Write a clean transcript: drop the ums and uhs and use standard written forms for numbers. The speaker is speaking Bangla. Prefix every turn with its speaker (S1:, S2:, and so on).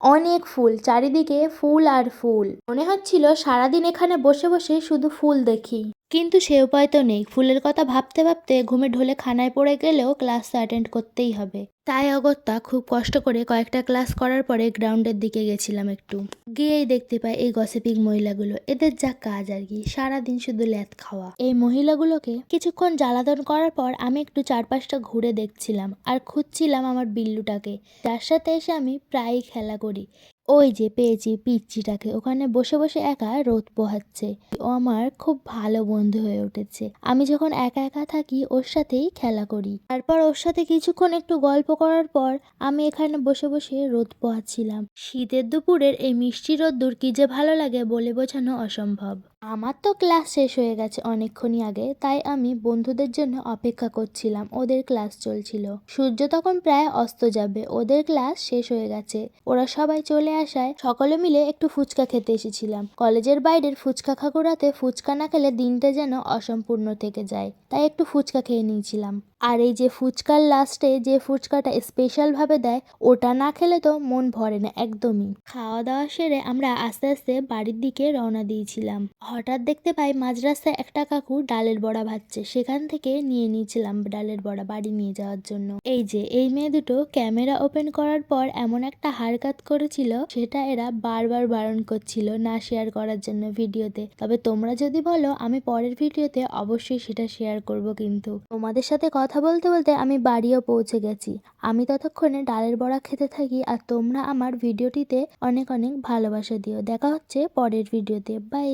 S1: অনেক ফুল, চারিদিকে ফুল আর ফুল। মনে হচ্ছিল সারাদিন এখানে বসে বসে শুধু ফুল দেখি। কিন্তু সে উপায় তো নেই। ফুলের কথা ভাবতে ভাবতে ঘুমে ঢলে খানায় পড়ে গেলেও ক্লাস তো অ্যাটেন্ড করতেই হবে। তাই অগত্যা খুব কষ্ট করে কয়েকটা ক্লাস করার পরে গ্রাউন্ডের দিকে গেছিলাম একটু। গিয়েই দেখতে পাই এই গসিপিং মহিলাগুলো। এদের যা কাজ আর কি, সারাদিন শুধু ল্যাদ খাওয়া। এই মহিলাগুলোকে কিছুক্ষণ জ্বালাতন করার পর আমি একটু চারপাশটা ঘুরে দেখছিলাম আর খুঁজছিলাম আমার বিল্লুটাকে, যার সাথে এসে আমি প্রায়ই খেলা করি। ওই যে পেয়েছি পিচ্চিটাকে, ওখানে বসে বসে একা রোদ পোহাচ্ছে। ও আমার খুব ভালো বন্ধু হয়ে উঠেছে। আমি যখন একা একা থাকি ওর সাথেই খেলা করি। তারপর ওর সাথে কিছুক্ষণ একটু গল্প করার পর আমি এখানে বসে বসে রোদ পোহাচ্ছিলাম। শীতের দুপুরের এই মিষ্টি রোদ্দুর কি যে ভালো লাগে বলে বোঝানো অসম্ভব। আমার তো ক্লাস শেষ হয়ে গেছে অনেকক্ষণই আগে, তাই আমি বন্ধুদের জন্য অপেক্ষা করছিলাম। ওদের ক্লাস চলছিল। সূর্য তখন প্রায় অস্ত যাবে, ওদের ক্লাস শেষ হয়ে গেছে। ওরা সবাই চলে আসায় সকলে মিলে একটু ফুচকা খেতে এসেছিলাম। কলেজের বাইরের ফুচকা খাকুড়াতে ফুচকা না খেলে দিনটা যেন অসম্পূর্ণ থেকে যায়, তাই একটু ফুচকা খেয়ে নিয়েছিলাম। আর এই যে ফুচকার লাস্টে যে ফুচকাটা স্পেশাল ভাবে দেয়, ওটা না খেলে তো মন ভরে না একদমই। খাওয়া দাওয়া সেরে আমরা আস্তে আস্তে বাড়ির দিকে রওনা দিয়েছিলাম। হঠাৎ দেখতে পাই মাঝ রাস্তায় একটা কাকু ডালের বড়া ভাজছে। সেখান থেকে নিয়ে নিয়েছিলাম ডালের বড়া বাড়ি নিয়ে যাওয়ার জন্য। এই যে এই মেয়ে দুটো ক্যামেরা ওপেন করার পর এমন একটা হারকাত করেছিল, সেটা এরা বারবার বারণ করছিল না শেয়ার করার জন্য ভিডিওতে। তবে তোমরা যদি বলো আমি পরের ভিডিওতে অবশ্যই সেটা শেয়ার করব। কিন্তু তোমাদের সাথে কথা বলতে বলতে আমি বাড়িও পৌঁছে গেছি। আমি ততক্ষণে ডালের বড়া খেতে থাকি আর তোমরা আমার ভিডিওটিতে অনেক অনেক ভালোবাসা দিও। দেখা হচ্ছে পরের ভিডিওতে। বাই।